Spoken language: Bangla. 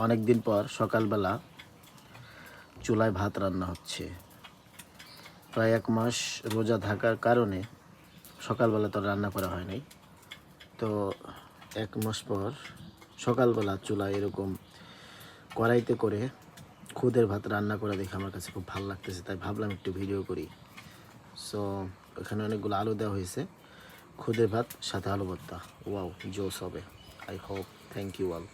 অনেক দিন পর সকালবেলা চুলায় ভাত রান্না হচ্ছে। প্রায় 1 মাস রোজা থাকার কারণে সকালবেলা তো রান্না করা হয় নাই। তো 1 মাস পর সকালবেলা চুলায় এরকম কড়াইতে করে খুদের ভাত রান্না করে দেখে আমার কাছে খুব ভালো লাগতেছে, তাই ভাবলাম একটু ভিডিও করি। সো এখানে অনেকগুলো আলু দেওয়া হয়েছে, খুদের ভাত সাথে আলু ভর্তা। ওয়াও, জোস হবে। I hope. Thank you all.